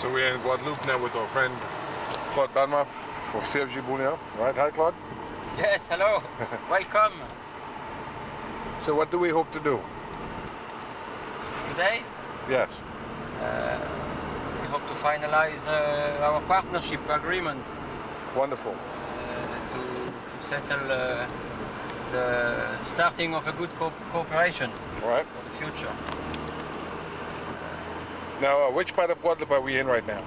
So we're in Guadeloupe now with our friend Claude Banma for CFG Bouillon, right? Hi, Claude. Yes, hello. Welcome. So what do we hope to do? Today, Yes. we hope to finalize our partnership agreement Wonderful. to settle the starting of a good cooperation All right. for the future. Now, which part of Guadeloupe are we in right now?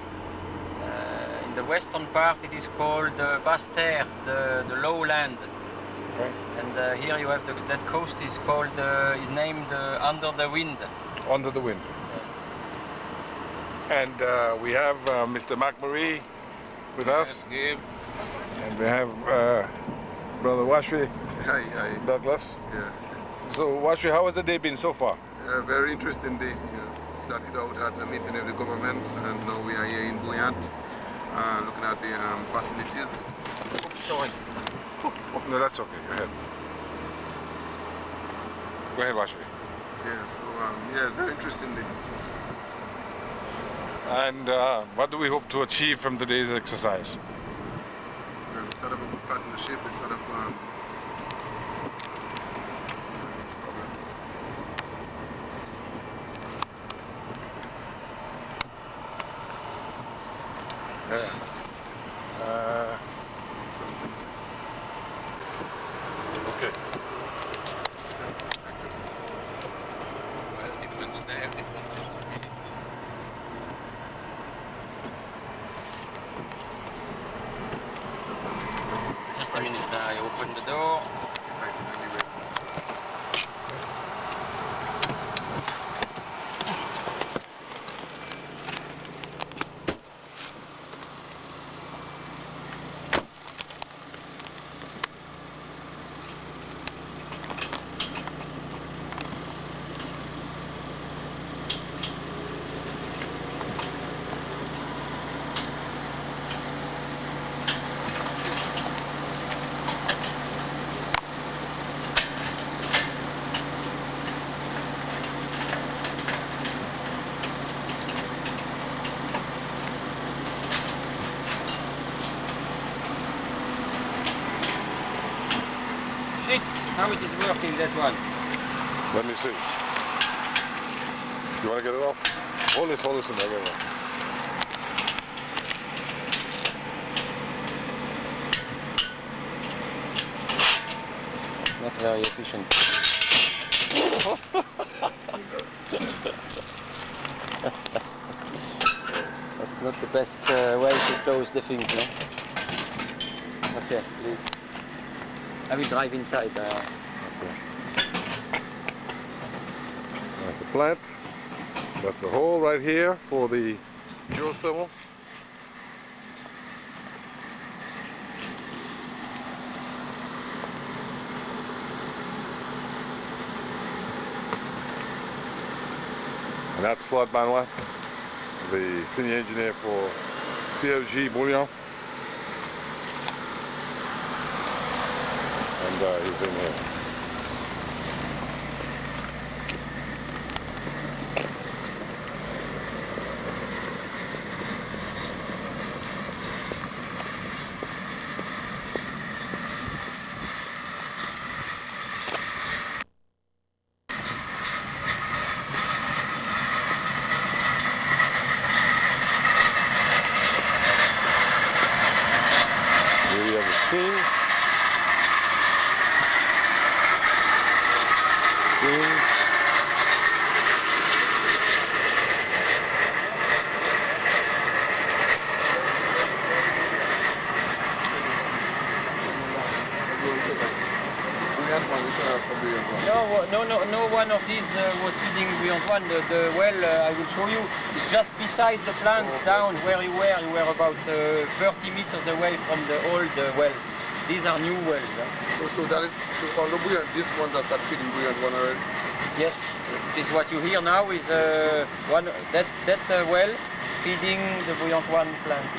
In the western part, it is called Basse-Terre, the lowland. Right. And here you have that coast is called is named Under the Wind. Under the Wind. Yes. And we have Mr. Mac-Marie with us. Gabe. And we have Brother Washri Hi. Douglas. Yeah. So Washri, how has the day been so far? Very interesting day. Started out at a meeting of the government, and now we are here in Bouillon, looking at the facilities. Sorry. No, that's okay. Go ahead. Go ahead, Washri. Yeah. So very interesting day. And what do we hope to achieve from today's exercise? Well, it's sort of a good partnership. It's sort of Okay. well, difference there, difference in Just a minute, I open the door. Shit, how it is working, that one? Let me see. You want to get it off? Hold this, and I'll get it off. Not very efficient. That's not the best way to close the things, no? Okay, please. I will drive inside. Okay. That's the plant. That's a hole right here for the geothermal. And that's Claude Banwa, the senior engineer for CFG Bouillon. And he's in here. Here we have the steam. No one of these was feeding beyond one. The well, I will show you, is just beside the plant down where you were. You were about 30 meters away from the old well. These are new wells. So that is on the Bouillon, this one that started feeding Bouillon one already? Yes, this is what you hear now is one that well feeding the Bouillon 1 plant.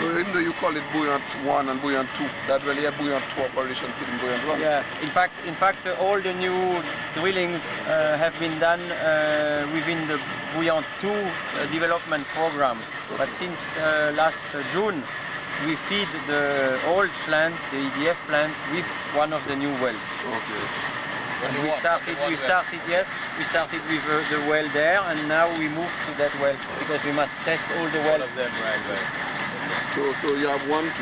So even though you call it buoyant 1 and buoyant 2, that really a buoyant 2 operation in buoyant 1? Yeah, in fact, all the new drillings have been done within the buoyant 2 development program. But since last June, we feed the old plant, the EDF plant, with one of the new wells. Okay. And we started with the well there, and now we moved to that well because we must test all the wells. All of them, right. So you have 1, 2, 3.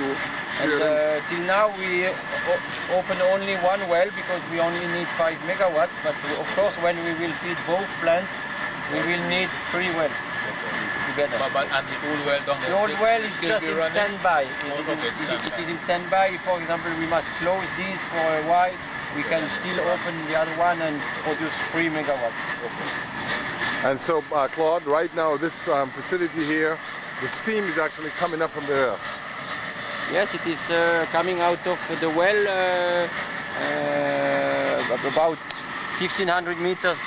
And till now we open only one well because we only need 5 megawatts. But of course, when we will feed both plants, we will need 3 wells together. And the old well down there? The old well is just in standby. Okay, It is in standby. For example, we must close these for a while. We can still open the other one and produce 3 megawatts. And so, Claude, right now, this facility here, the steam is actually coming up from the earth. Yes, it is coming out of the well about 1,500 meters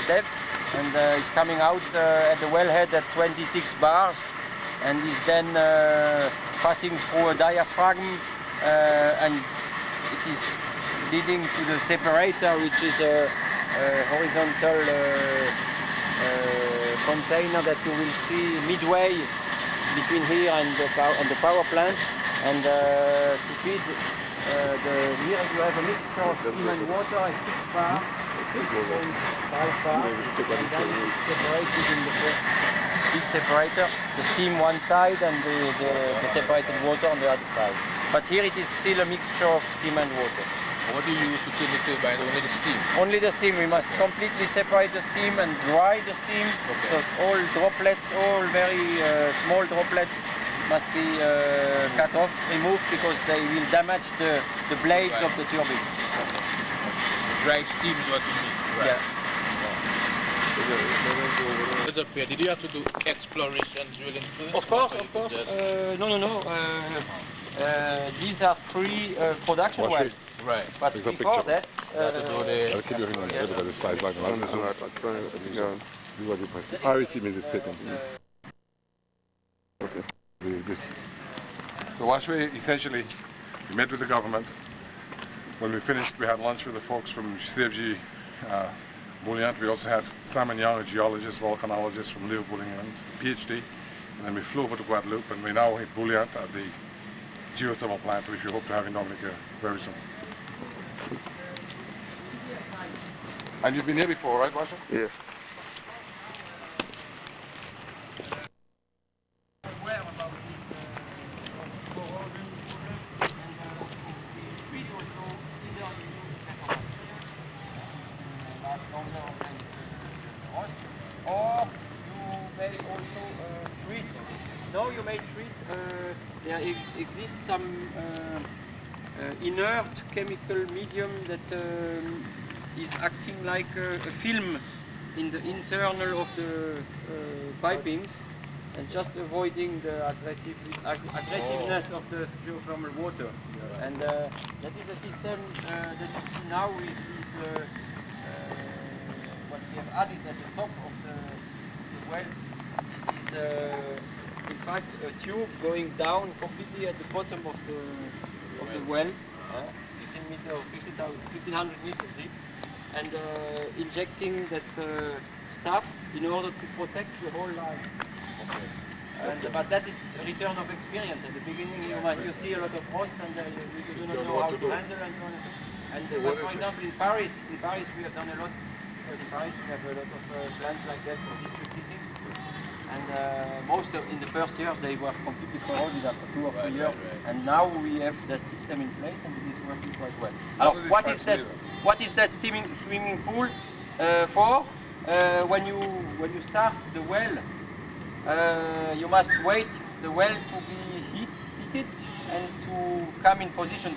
depth, and it's coming out at the wellhead at 26 bars, and is then passing through a diaphragm, and it is leading to the separator, which is a horizontal container that you will see midway between here and the power plant. And to feed here you have a mixture of steam and water at 6 bar, 6.5 bar, and then it's separated in the big separator, the steam one side and the separated water on the other side. But here it is still a mixture of steam and water. What do you use to kill the turbine? Only the steam? Only the steam. We must completely separate the steam and dry the steam. Okay. So all droplets, all very small droplets must be cut off, removed, because they will damage the blades of the turbine. Dry steam is what you need. Right. Yeah. Did you have to do exploration drilling first? Of course. No. These are 3 production wells. Right. But There's a before picture. that, I'll keep you in the slide back. REC means it's taken. So Washway, essentially, we met with the government. When we finished, we had lunch with the folks from CFG Bouillante. We also had Simon Young, a geologist, volcanologist from Liverpool, England, PhD. And then we flew over to Guadeloupe, and we're now at Bouillante at the geothermal plant, which we hope to have in Dominica very soon. And you've been here before, right, Masha? Yeah. Or you may also treat. No, you may treat. There exists some inert chemical medium that is acting like a film in the internal of the pipings, and just avoiding the aggressiveness of the geothermal water. And that is a system that you see now with this, what we have added at the top of the well. It is in fact a tube going down completely at the bottom of the well, 1,500 meters deep, and injecting that stuff in order to protect the whole line. Okay. But that is a return of experience. At the beginning you see a lot of rust, and you do not know how to handle and so on. And for example, in Paris we have done a lot. In Paris we have a lot of plants like that for district heating. And in the first years they were completely corroded after 2 or 3 years. And now we have that system in place, and it is working quite well. What is that swimming pool for? When you start the well, you must wait the well to be heated and to come in position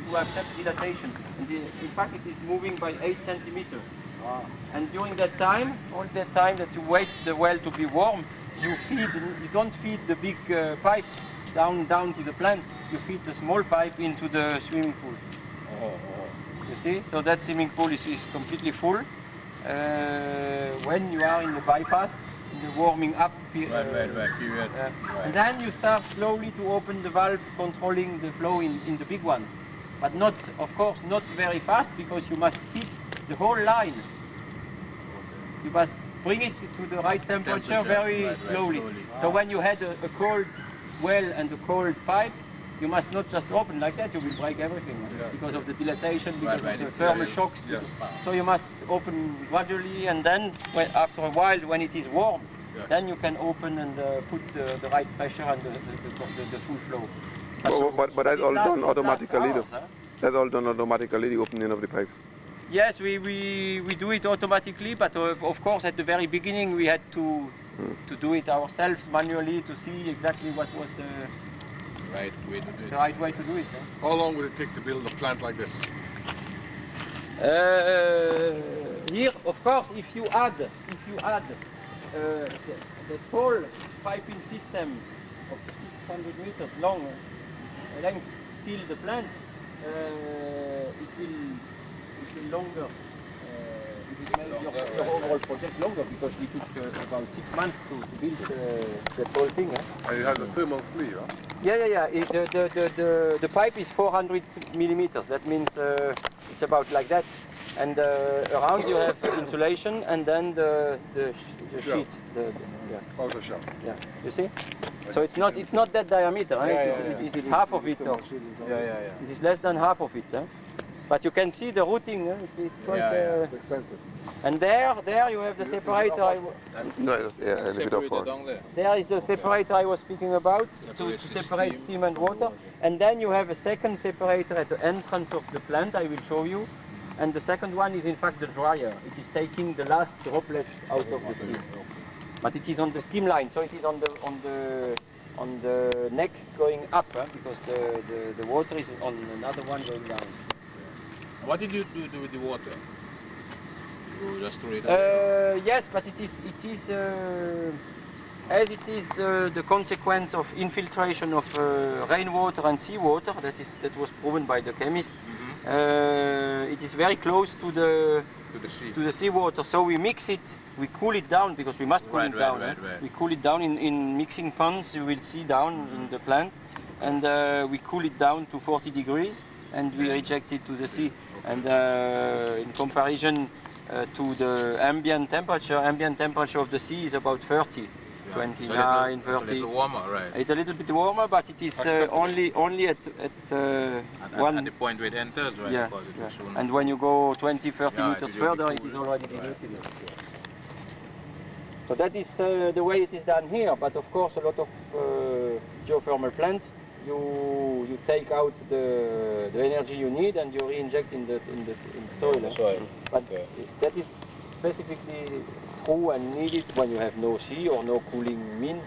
to accept dilatation. And in fact, it is moving by 8 centimeters. Wow. And during that time, all that time that you wait the well to be warm, you don't feed the big pipe down to the plant. You feed the small pipe into the swimming pool. You see? So that swimming pool is completely full. When you are in the bypass, the warming up period. Period. And then you start slowly to open the valves controlling the flow in the big one. But not, of course, not very fast because you must heat the whole line. You must bring it to the right temperature very slowly. So when you had a cold well and a cold pipe, you must not just open like that, you will break everything because of the dilatation, because of the thermal shocks. So you must open gradually, and then after a while, when it is warm, then you can open and put the right pressure and the full flow. But that's all done automatically, hours, though. That's all done automatically, the opening of the pipes. Yes, we do it automatically, but of course at the very beginning we had to do it ourselves manually to see exactly what was the right way to do it. right way to do it. How long would it take to build a plant like this? Here, of course, if you add the tall piping system of 600 meters long length till the plant, it will longer. It will make your overall project longer because we took about 6 months to build the whole thing. And it has a thermal sleeve, huh? Yeah. The pipe is 400 millimeters. That means it's about like that. And around you have insulation and then the sheet. Outer shell. Yeah. You see? So it's not that diameter. It is half of it. It is less than half of it. But you can see the routing. It's quite expensive. And there you have the separator. There is the separator I was speaking about to separate steam and water. And then you have a second separator at the entrance of the plant. I will show you. And the second one is in fact the dryer. It is taking the last droplets out of the steam. But it is on the steam line, so it is on the neck going up, because the water is on another one going down. What did you do with the water? You just threw it away? Yes, but it is as it is the consequence of infiltration of rainwater and seawater. That was proven by the chemists. It is very close to the seawater, so we mix it, we cool it down because we must cool it down. We cool it down in mixing ponds. You will see down in the plant, and we cool it down to 40 degrees, and we reject it to the sea. And in comparison to the ambient temperature of the sea is about 30. 29, 30. It's a little warmer, right? It's a little bit warmer, but it is only at the point where it enters, right? Yeah, Because it will soon... And when you go 20, 30 meters further, it is already diluted. So that is the way it is done here. But of course, a lot of geothermal plants, you take out the energy you need and you re-inject in the soil. But that is specifically true and needed when you have no sea or no cooling mean,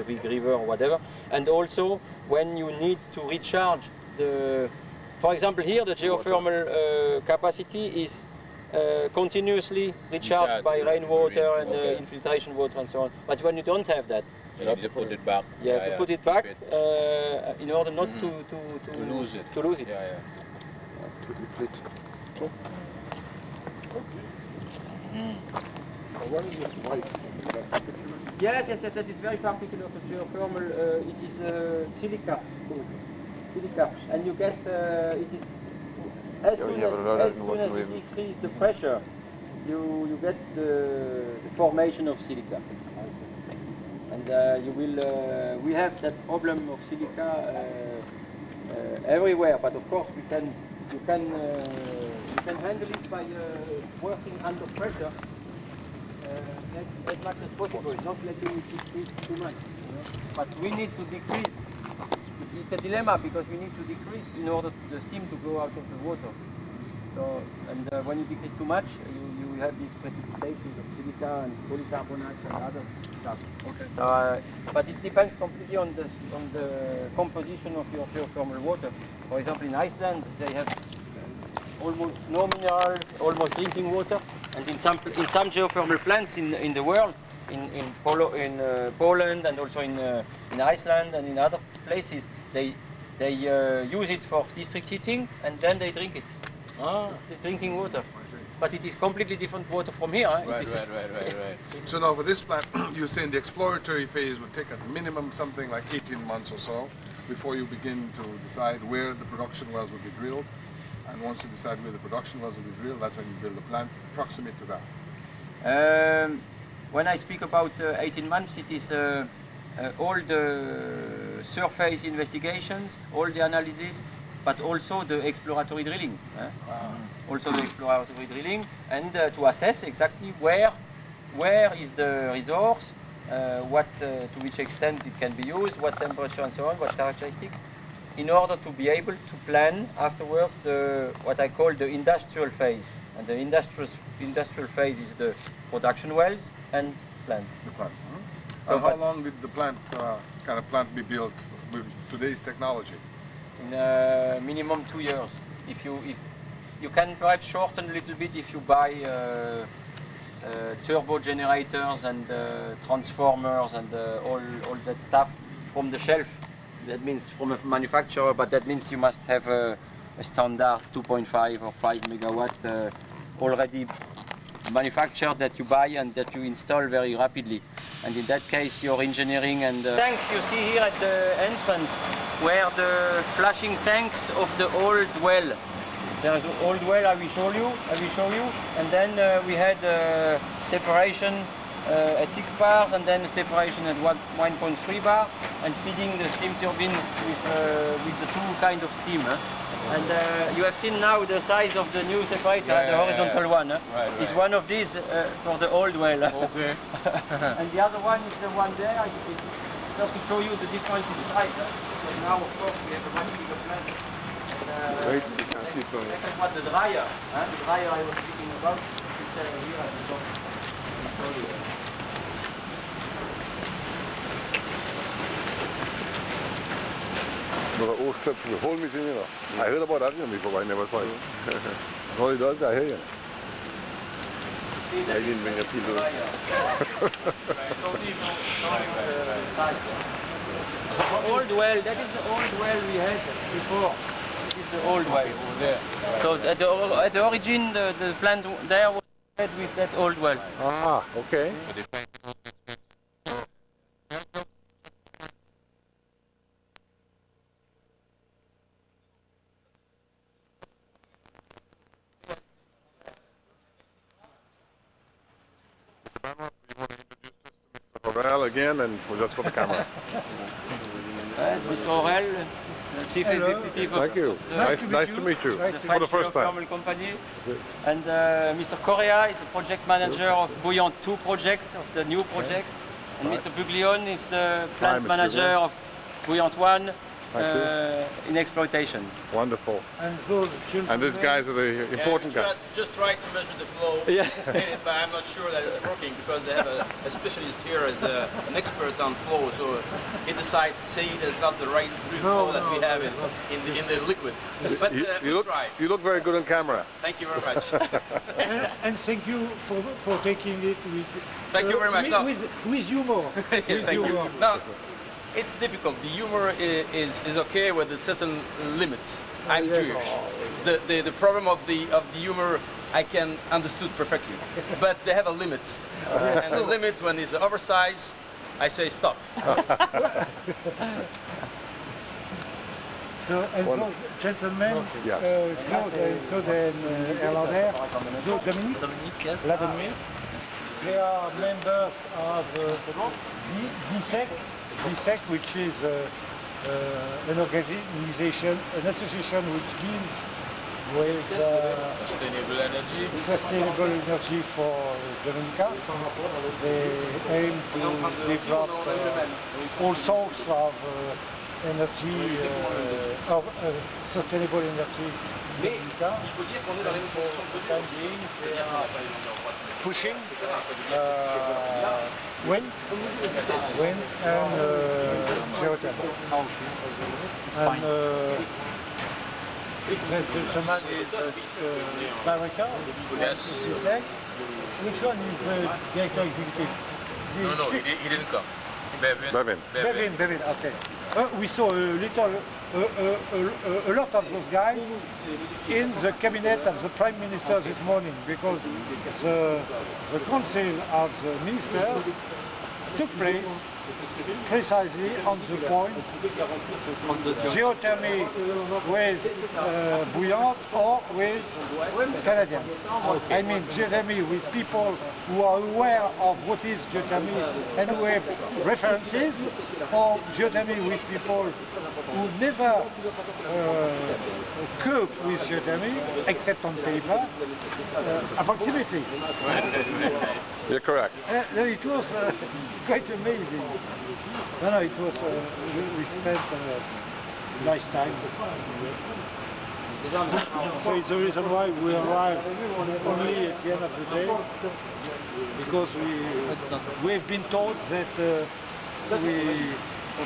big river or whatever. And also when you need to recharge for example here the geothermal capacity is continuously recharged by rainwater and infiltration water and so on. But when you don't have that, you have to put it back. Yeah, to put it back in order not to lose it. To lose it. To deplete. What is this white? Yes, that is very particular to geothermal. It is silica. And you get it is as soon as you decrease the pressure, you get the formation of silica. And you will. We have that problem of silica everywhere, but of course you can handle it by working under pressure. As much as possible, not letting it decrease too much. But we need to decrease. It's a dilemma because we need to decrease in order for the steam to go out of the water. So, and when you decrease too much, you have these precipitations of silica and polycarbonate and other stuff. Okay. So, but it depends completely on the composition of your geothermal water. For example, in Iceland, they have almost no minerals, almost drinking water. And in some geothermal plants in the world, in Poland and also in Iceland and in other places, they use it for district heating and then they drink it. It's the drinking water. But it is completely different water from here. Huh? Right, It is, right. So now for this plant, you're saying the exploratory phase would take at the minimum something like 18 months or so before you begin to decide where the production wells will be drilled. And once you decide where the production wells will be drilled, that's when you build the plant proximate to that. When I speak about 18 months, it is all the surface investigations, all the analysis, but also the exploratory drilling. Also the exploratory drilling, and to assess exactly where is the resource, to which extent it can be used, what temperature and so on, what characteristics, in order to be able to plan afterwards what I call the industrial phase. And the industrial phase is the production wells and plant. The plant. So, And how but- long did the plant, kind of plant be built with today's technology? In minimum 2 years. If you can perhaps shorten a little bit if you buy turbo generators and transformers and all that stuff from the shelf. That means from a manufacturer, but that means you must have a standard 2.5 or 5 megawatt already manufactured that you buy and that you install very rapidly. And in that case, your engineering and tanks you see here at the entrance were the flashing tanks of the old well. There is an old well I will show you. And then we had separation at 6 bars and then separation at 1.3 bar and feeding the steam turbine with the two kind of steam. And you have seen now the size of the new separator, the horizontal one. Is one of these for the old well. Okay. And the other one is the one there. Just to show you the difference in size. Because now, of course, we have a much bigger plant. Wait, you can see from Second one, the dryer. The dryer I was speaking about is here at the top. I'll show you. the old step to the whole meeting, you know. I heard about that before, I never saw it. All he does, I hear you. See, that I is didn't bring the a pillow. dryer. Showing the size. The old well, that is the old well we had before. This is the old well over there. So at the origin, the plant there was made with that old well. Ah, okay. Well, again, and just for the camera. Yes, Mr. Orel, Chief Executive of Thank you. Nice to meet you. the For the French first time. geothermal company. And Mr. Correa is the project manager of Bouillon 2 project, of the new project. And Mr. Buglione is the plant Mr. manager of Bouillon 1 Thank in exploitation. Wonderful. And those And these guys are the important guys. Just try to measure the flow, Yeah. but I'm not sure that it's working because they have a specialist here as an expert on flow, so he decided say there's not the right flow that we have in the liquid. But we'll try. You look very good on camera. Thank you very much. and thank you for taking it with. Thank you very much. No. With humor. Thank you. Now, it's difficult. The humor is okay with a certain limits. I'm Jewish. The problem of the humor I can understood perfectly, but they have a limit, and the limit when it's oversized, I say stop. So, and those gentlemen, Yeah. Claude and Erlander, Dominique, yes. La Dominique, they are members of DSEC, which is an organization, an association which deals with Sustainable energy. sustainable energy for Dominica. They aim to develop all sorts of energy, of sustainable energy in Dominica. Pushing wind and geothermal. And the gentleman is director. Yes. Which one is director executive? No, he didn't come. Bevin. Bevin. Bevin, okay. We saw a little a lot of those guys in the cabinet of the Prime Minister this morning, because the council of the ministers took place precisely on the point geothermy with bouillante or with Canadians. I mean geothermy with people who are aware of what is geothermy and who have references, or geothermy with people who never cope with geothermy except on paper, approximately. You're correct. It was quite amazing. No, it was, we spent a nice time. So it's the reason why we arrived only at the end of the day, because we've been told that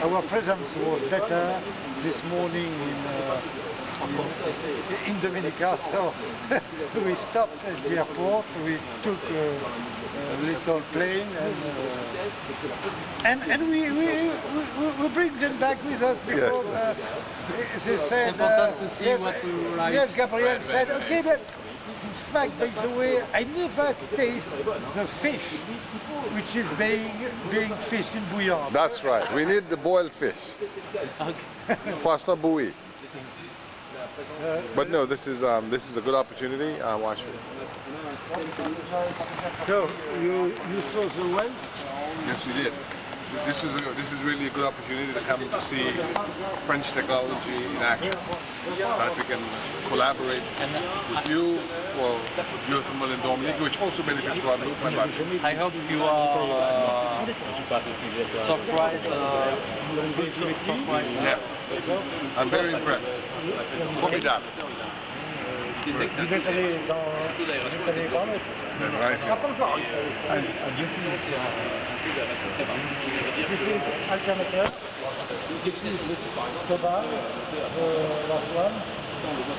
our presence was better this morning in Dominica, so we stopped at the airport, we took a little plane and we bring them back with us, because they said, yes, Gabriel said, okay, but in fact, by the way, I never taste the fish which is being fished in bouillon. That's right. We need the boiled fish. Pasta bouillie. But no, this is a good opportunity. Watch it. So you saw the wells? Yes, we did. This is really a good opportunity to come to see French technology in action. That we can collaborate with you, well, geothermal in Dominica, which also benefits Guadeloupe. I hope you are surprised. Yeah, I'm very impressed. Formidable. Vous êtes allé voir l'autre? Right. Ah, pas encore. This is alternateur. This is Tobal, last one.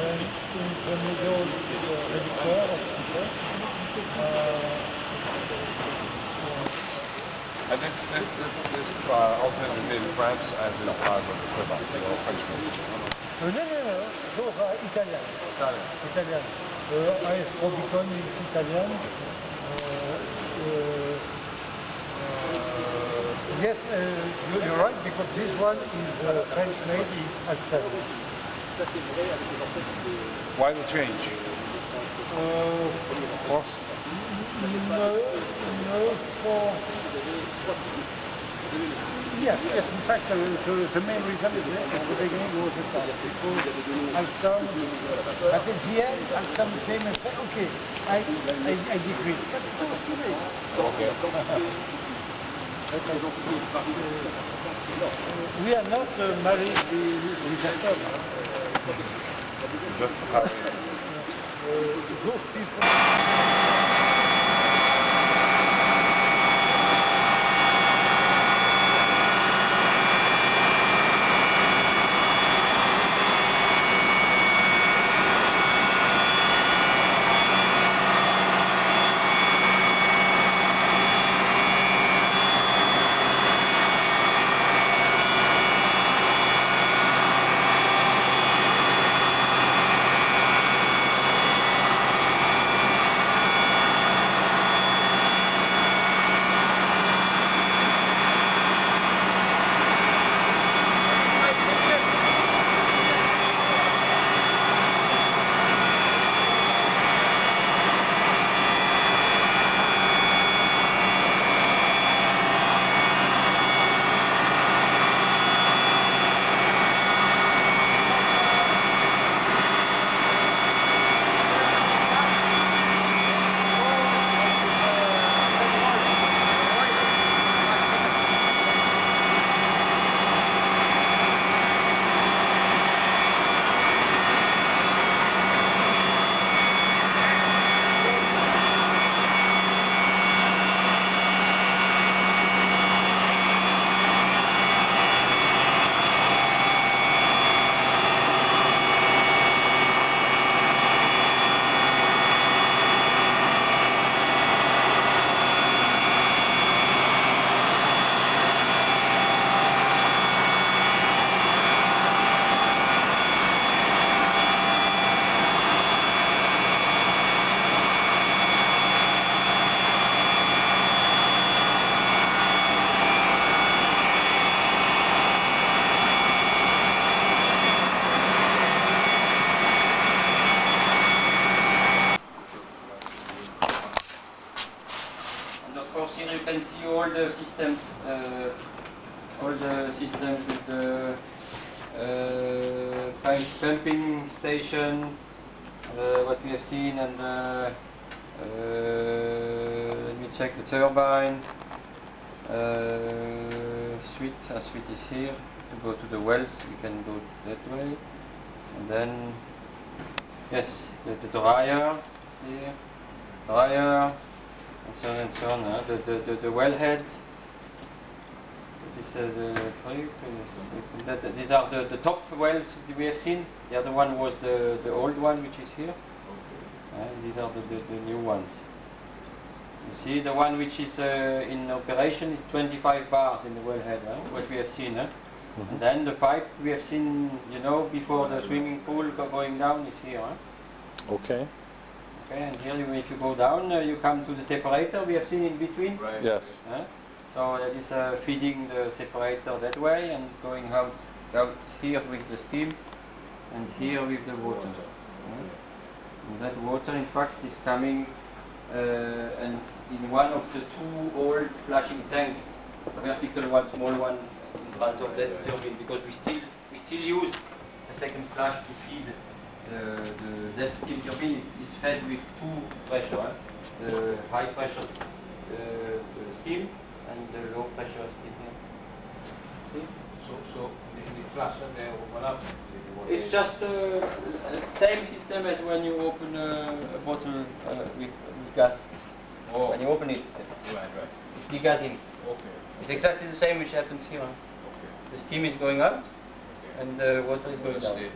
And in the middle, reducteur of people. And this alternative made in France, as is ours on the turbine, French made. No, those are Italian. Italian. AS Robicon is Italian. Yes, you're right, because this one is French made, it's Alstom. Why the change? Cost? No, for... Yes, in fact, the main reason at the beginning was the cost, because Alstom, but at the end, Alstom came and said, okay, I agree, but it was too late. Okay. We are not married with Alstom. Just how Those people... here you can see all the systems with the pumping station, what we have seen, and let me check the turbine. Suite is here. To go to the wells, we can go that way, and then yes, the dryer here, and so on and so on. The wellheads. This these are the top wells we have seen. The other one was the old one, which is here. These are the new ones. You see, the one which is in operation is 25 bars in the wellhead, what we have seen. And then the pipe we have seen, you know, before the swimming pool going down is here. Okay. Okay, and here if you go down, you come to the separator we have seen in between. Right. Yes. So that is feeding the separator that way and going out here with the steam and here with the water. And that water in fact is coming and in one of the two old flushing tanks, a vertical one, small one in front of that turbine, because we still use a second flush to feed that steam turbine is fed with two pressure, the high pressure steam and the low pressure steam here. See? So the flash they open up. It's just the same system as when you open a bottle with gas. Oh. When you open it, Right. it's degassing. Okay. It's exactly the same which happens here. Okay. The steam is going up Okay. and the water is going down. Okay.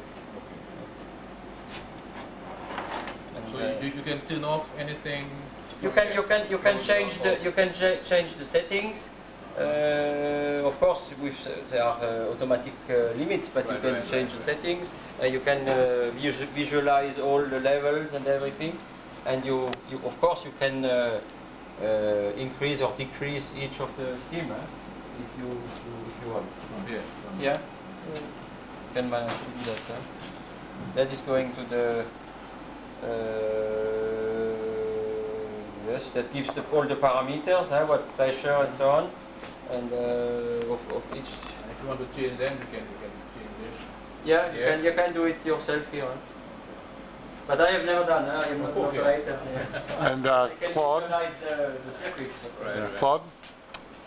And, So you can turn off anything. you can change the settings. Of course, there are automatic limits, but you can change the settings. You can visualize all the levels and everything, and you of course you can increase or decrease each of the steam if you want. From here. Yeah, you can manage to do that. That is going to the yes, that gives all the parameters, what pressure and so on, and of each. If you want to change them, you can change this. Yeah, Yeah. you can do it yourself here. But I have never done. I am not an Okay. operator. And I can Claude, visualize the circuits. Right. Claude,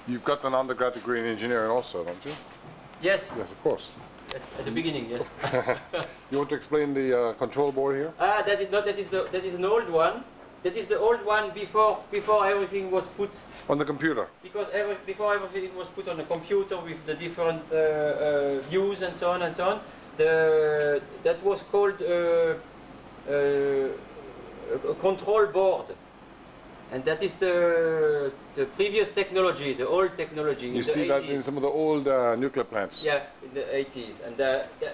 you've got an undergrad degree in engineering also, don't you? Yes, Yes, of course. yes, at the beginning, yes. You want to explain the control board here? That is an old one. That is the old one before everything was put. On the computer. Because before everything was put on a computer with the different views and so on and so on, that was called a control board, and that is the previous technology, the old technology. You in the see 80s. that in some of the old nuclear plants. Yeah, in the 80s, and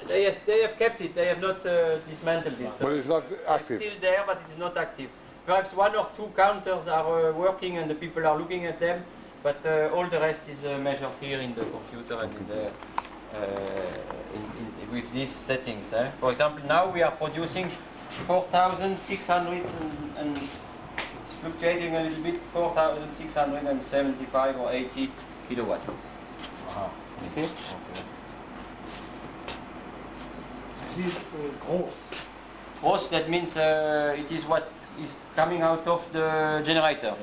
they have kept it. They have not dismantled it. But it's not active. It's still there, but it's not active. Perhaps one or two counters are working and the people are looking at them, but all the rest is measured here in the computer and with these settings. For example, now we are producing 4,600 and it's fluctuating a little bit, 4,675 or 80 kilowatt. You see? Okay. This is gross. Gross, that means it is what is coming out of the generator.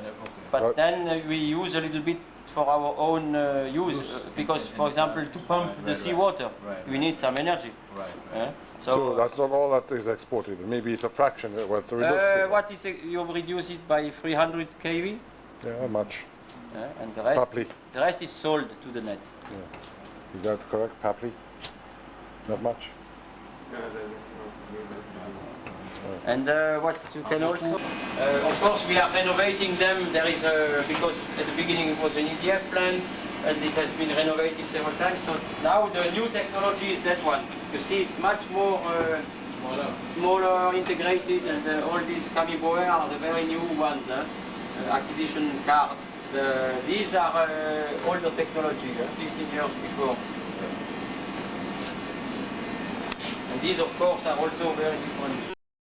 But Right. then we use a little bit for our own use, because, for example, to pump the seawater, we need some energy. Right. So that's not all that is exported. Maybe it's a fraction. Well, it's a reduced. What is you reduce it by 300 kV, Yeah, how much? and the Roughly. rest is sold to the net. Yeah. Is that correct, Papli? Not much. And what you can also, of course, we are renovating them. There is because at the beginning it was an EDF plant, and it has been renovated several times. So now the new technology is that one. You see, it's much more smaller, integrated, and all these Kamiboe are the very new ones, acquisition cards. These are older technology, 15 years before. And these, of course, are also very different.